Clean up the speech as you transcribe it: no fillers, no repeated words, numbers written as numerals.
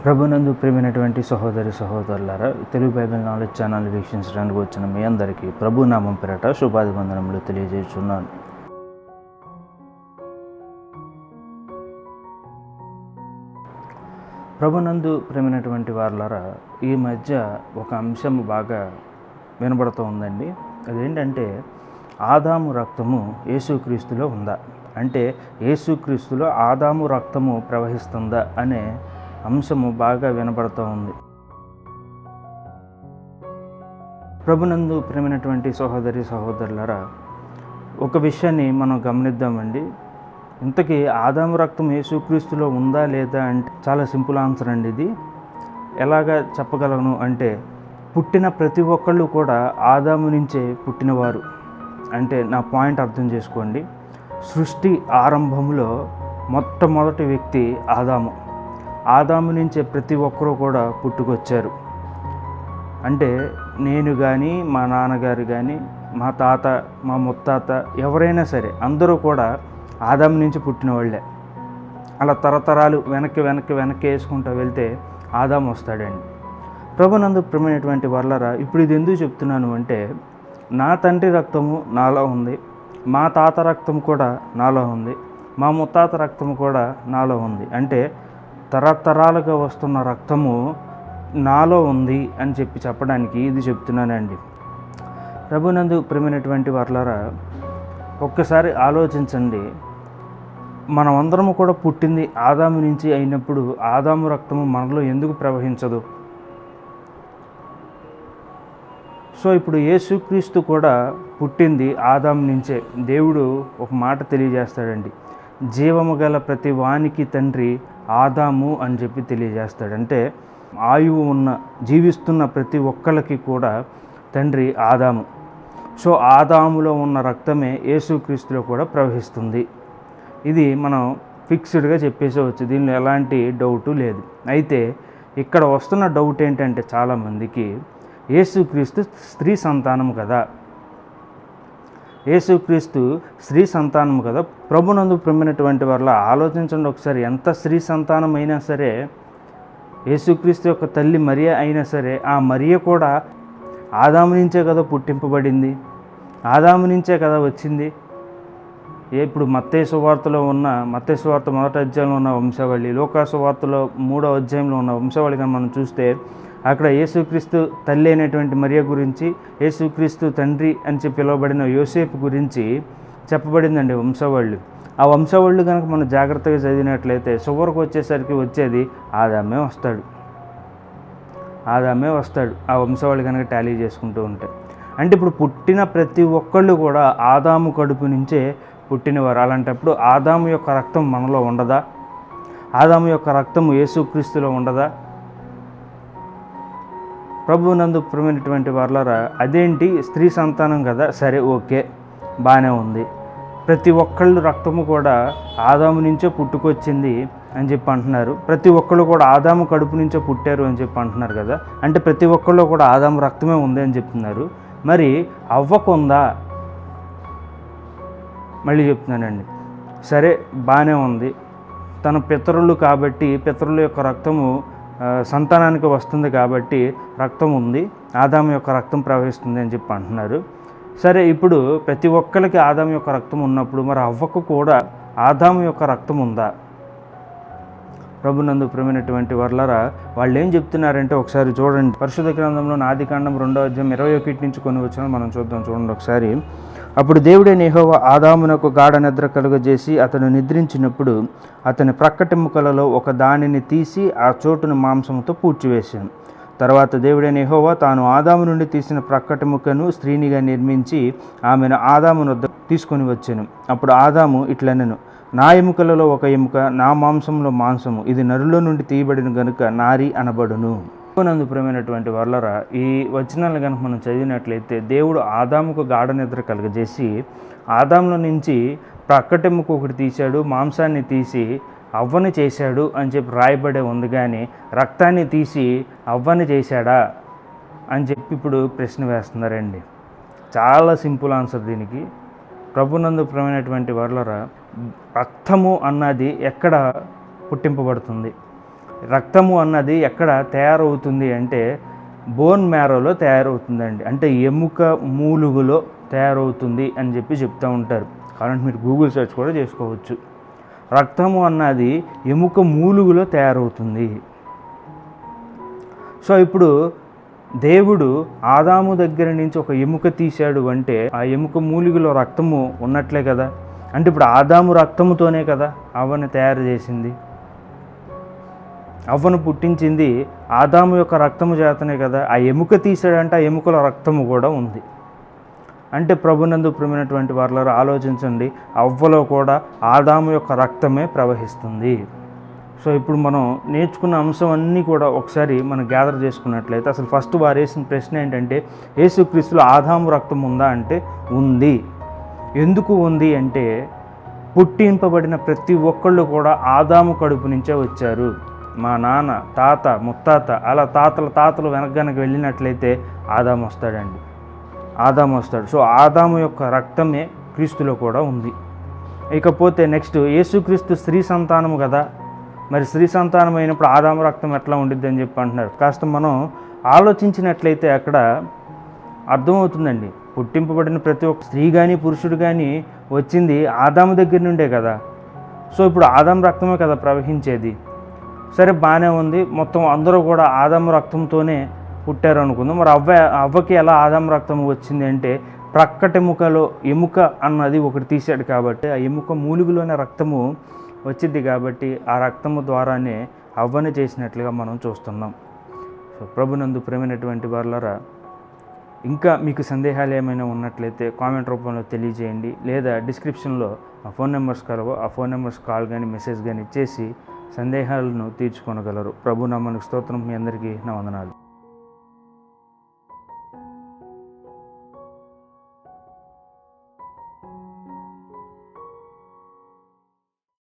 ప్రభునందు ప్రియమైనటువంటి సహోదరి సహోదరులారా, తెలుగు బైబిల్ నాలెడ్జ్ ఛానల్ వీక్షించడానికి వచ్చిన మీ అందరికీ ప్రభు నామం పేరట శుభాభివందనములు తెలియజేస్తున్నాను. ప్రభునందు ప్రియమైనటువంటి వారులారా, ఈ మధ్య ఒక అంశం బాగా వినబడుతూ ఉందండి. అదేంటంటే ఆదాము రక్తము యేసుక్రీస్తులో ఉందా, అంటే యేసుక్రీస్తులో ఆదాము రక్తము ప్రవహిస్తుందా అనే అంశము బాగా వినబడుతూ ఉంది. ప్రభునందు ప్రియమైనటువంటి సహోదరి సహోదరులారా, ఒక విషయాన్ని మనం గమనిద్దామండి. ఇంతకీ ఆదాము రక్తం యేసుక్రీస్తులో ఉందా లేదా అంటే చాలా సింపుల్ ఆన్సర్ అండి. ఇది ఎలాగా చెప్పగలను అంటే, పుట్టిన ప్రతి ఒక్కళ్ళు కూడా ఆదాము నుంచే పుట్టినవారు. అంటే నా పాయింట్ అర్థం చేసుకోండి. సృష్టి ఆరంభంలో మొట్టమొదటి వ్యక్తి ఆదాము. ఆదాము నుంచే ప్రతి ఒక్కరూ కూడా పుట్టుకొచ్చారు. అంటే నేను కానీ, మా నాన్నగారు కానీ, మా తాత, మా ముత్తాత, ఎవరైనా సరే అందరూ కూడా ఆదాము నుంచి పుట్టిన వాళ్ళే. అలా తరతరాలు వెనక్కి వేసుకుంటూ వెళ్తే ఆదాము వస్తాడండి. ప్రభునందు ప్రియమైనటువంటి వాళ్ళరా, ఇప్పుడు ఇది ఎందుకు చెప్తున్నాను అంటే, నా తండ్రి రక్తము నాలో ఉంది, మా తాత రక్తం కూడా నాలో ఉంది, మా ముత్తాత రక్తం కూడా నాలో ఉంది. అంటే తరతరాలుగా వస్తున్న రక్తము నాలో ఉంది అని చెప్పడానికి ఇది చెప్తున్నానండి. ప్రభునందు ప్రియమైనటువంటి వారులారా, ఒక్కసారి ఆలోచించండి. మనమందరము కూడా పుట్టింది ఆదాము నుంచి అయినప్పుడు ఆదాము రక్తము మనలో ఎందుకు ప్రవహించదు? సో ఇప్పుడు యేసుక్రీస్తు కూడా పుట్టింది ఆదాము నుంచే. దేవుడు ఒక మాట తెలియజేస్తాడండి, జీవము గల ప్రతి వానికి తండ్రి ఆదాము అని చెప్పి తెలియజేస్తాడు. అంటే ఆయువు ఉన్న జీవిస్తున్న ప్రతి ఒక్కరికి కూడా తండ్రి ఆదాము. సో ఆదాములో ఉన్న రక్తమే యేసుక్రీస్తులో కూడా ప్రవహిస్తుంది. ఇది మనం ఫిక్స్డ్గా చెప్పేసేవచ్చు, దీనిలో ఎలాంటి డౌటు లేదు. అయితే ఇక్కడ వస్తున్న డౌట్ ఏంటంటే, చాలామందికి యేసుక్రీస్తు స్త్రీ సంతానం కదా, యేసుక్రీస్తు స్త్రీ సంతానం కదా. ప్రభునందు ప్రియమైనటువంటి వాళ్ళ ఆలోచించండి ఒకసారి. ఎంత స్త్రీ సంతానం అయినా సరే, యేసుక్రీస్తు యొక్క తల్లి మరియ అయినా సరే, ఆ మరియ కూడా ఆదాము నుంచే కదా పుట్టింపబడింది, ఆదాము నుంచే కదా వచ్చింది. ఇప్పుడు మత్తయి సువార్తలో ఉన్న మత్తయి సువార్త 1వ అధ్యాయంలో ఉన్న వంశావళి, లూకా సువార్తలో 3వ అధ్యాయంలో ఉన్న వంశావళి కానీ మనం చూస్తే, అక్కడ యేసుక్రీస్తు తల్లి అయినటువంటి మరియ గురించి, యేసుక్రీస్తు తండ్రి అని పిలువబడిన యోసేపు గురించి చెప్పబడిందండి వంశావళి. ఆ వంశావళి కనుక మనం జాగ్రత్తగా చదివినట్లయితే చివరికి వచ్చేసరికి వచ్చేది ఆదామే వస్తాడు. ఆ వంశావళి కనుక టాలీ చేసుకుంటూ ఉంటే, అంటే ఇప్పుడు పుట్టిన ప్రతి ఒక్కళ్ళు కూడా ఆదాము కడుపు నుంచే పుట్టినవారు. అలాంటప్పుడు ఆదాము యొక్క రక్తం మనలో ఉండదా? ఆదాము యొక్క రక్తము యేసుక్రీస్తులో ఉండదా? ప్రభునందు ప్రియమైనటువంటి వారులారా, అదేంటి స్త్రీ సంతానం కదా, సరే ఓకే బాగానే ఉంది. ప్రతి ఒక్కళ్ళు రక్తము కూడా ఆదాము నుంచే పుట్టుకొచ్చింది అని చెప్పి అంటున్నారు. ప్రతి ఒక్కళ్ళు కూడా ఆదాము కడుపు నుంచే పుట్టారు అని చెప్పి అంటున్నారు కదా. అంటే ప్రతి ఒక్కళ్ళు కూడా ఆదాము రక్తమే ఉంది అని చెప్తున్నారు. మరి అవ్వకుందా? మళ్ళీ చెప్తున్నానండి, సరే బాగానే ఉంది. తన పితరులు కాబట్టి, పితరుల యొక్క రక్తము సంతానానికి వస్తుంది కాబట్టి రక్తం ఉంది, ఆదాము యొక్క రక్తం ప్రవహిస్తుంది అని చెప్పి అంటున్నారు. సరే, ఇప్పుడు ప్రతి ఒక్కరికి ఆదాము యొక్క రక్తం ఉన్నప్పుడు మరి అవ్వకు కూడా ఆదాము యొక్క రక్తం ఉందా? ప్రభునందు ప్రియమైనటువంటి వారులారా, వాళ్ళు ఏం చెప్తున్నారంటే ఒకసారి చూడండి. పరిశుద్ధ గ్రంథంలో ఆదికాండం 2వ అధ్యాయం 21 నుంచి కొన్ని వచనాలు మనం చూడండి ఒకసారి. అప్పుడు దేవుడైన యెహోవా ఆదామునకు గాఢ నిద్ర కలుగజేసి అతను నిద్రించినప్పుడు అతని ప్రక్కటెముకలలో ఒక దానిని తీసి ఆ చోటును మాంసముతో పూడ్చివేశాను. తర్వాత దేవుడైన యెహోవా తాను ఆదాము నుండి తీసిన ప్రక్కటెముకను స్త్రీనిగా నిర్మించి ఆమెను ఆదాము వద్ద తీసుకొని వచ్చాను. అప్పుడు ఆదాము ఇట్లనెను, నా ఎముకలలో ఒక ఎముక, నా మాంసంలో మాంసము, ఇది నరులో నుండి తీయబడిన గనుక నారి అనబడును. నందు ప్రియమైనటువంటి వారులారా, ఈ వచనాలు కనుక మనం చదివినట్లయితే, దేవుడు ఆదాముకు గాఢ నిద్ర కలుగజేసి ఆదాములో నుంచి ప్రక్కటెముక ఒకటి తీశాడు, మాంసాన్ని తీసి అవ్వని చేశాడు అని చెప్పి రాయబడే ఉంది. కానీ రక్తాన్ని తీసి అవ్వని చేశాడా అని చెప్పి ఇప్పుడు ప్రశ్న వేస్తున్నారండి. చాలా సింపుల్ ఆన్సర్ దీనికి. ప్రభునందు ప్రియమైనటువంటి వారులారా, రక్తము అన్నది ఎక్కడ పుట్టింపబడుతుంది? రక్తము అన్నది ఎక్కడ తయారవుతుంది అంటే బోన్ మ్యారోలో తయారవుతుందండి, అంటే ఎముక మూలుగులో తయారవుతుంది అని చెప్తూ ఉంటారు. కాబట్టి మీరు గూగుల్ సెర్చ్ కూడా చేసుకోవచ్చు. రక్తము అన్నది ఎముక మూలుగులో తయారవుతుంది. సో ఇప్పుడు దేవుడు ఆదాము దగ్గర నుంచి ఒక ఎముక తీశాడు అంటే ఆ ఎముక మూలికలో రక్తము ఉన్నట్లే కదా. అంటే ఇప్పుడు ఆదాము రక్తముతోనే కదా అవ్వని తయారు చేసింది. అవ్వను పుట్టించింది ఆదాము యొక్క రక్తము చేతనే కదా. ఆ ఎముక తీసాడంటే ఆ ఎముకలో రక్తము కూడా ఉంది. అంటే ప్రభునందు ప్రియమైనటువంటి వారులారా ఆలోచించండి, అవ్వలో కూడా ఆదాము యొక్క రక్తమే ప్రవహిస్తుంది. సో ఇప్పుడు మనం నేర్చుకున్న అంశం అన్నీ కూడా ఒకసారి మనం గ్యాదర్ చేసుకున్నట్లయితే అసలు ఫస్ట్ వారు వేసిన ప్రశ్న ఏంటంటే యేసుక్రీస్తులో ఆదాము రక్తం ఉందా అంటే ఉంది. ఎందుకు ఉంది అంటే పుట్టింపబడిన ప్రతి ఒక్కళ్ళు కూడా ఆదాము కడుపు నుంచే వచ్చారు. మా నాన్న, తాత, ముత్తాత, అలా తాతలు వెనక వెళ్ళినట్లయితే ఆదాము వస్తాడండి. ఆదాము వస్తాడు. సో ఆదాము యొక్క రక్తమే క్రీస్తులో కూడా ఉంది. ఇకపోతే నెక్స్ట్ యేసుక్రీస్తు స్త్రీ సంతానము కదా, మరి స్త్రీ సంతానం అయినప్పుడు ఆదాము రక్తం ఎట్లా ఉండిద్ది అని అంటున్నారు. కాస్త మనం ఆలోచించినట్లయితే అక్కడ అర్థమవుతుందండి. పుట్టింపబడిన ప్రతి ఒక్క స్త్రీ కానీ పురుషుడు కానీ వచ్చింది ఆదాము దగ్గర నుండే కదా. సో ఇప్పుడు ఆదాము రక్తమే కదా ప్రవహించేది. సరే బాగానే ఉంది, మొత్తం అందరూ కూడా ఆదాము రక్తంతోనే పుట్టారు అనుకుందాం. మరి అవ్వకి ఎలా ఆదాము రక్తం వచ్చింది అంటే ప్రక్కటెముకలో ఎముక అన్నది ఒకటి తీశాడు కాబట్టి ఆ ఎముక మూలుగులోనే రక్తము వచ్చింది కాబట్టి ఆ రక్తము ద్వారానే అవ్వని చేసినట్లుగా మనం చూస్తున్నాం. సో ప్రభునందు ప్రేమైనటువంటి వారులారా, ఇంకా మీకు సందేహాలు ఏమైనా ఉన్నట్లయితే కామెంట్ రూపంలో తెలియజేయండి, లేదా డిస్క్రిప్షన్లో ఆ ఫోన్ నెంబర్స్ కలవో ఆ ఫోన్ నెంబర్స్ కాల్ కానీ మెసేజ్ కానీ ఇచ్చేసి సందేహాలను తీర్చుకొనగలరు. ప్రభు నామానికి స్తోత్రం. మీ అందరికీ నా వందనాలు.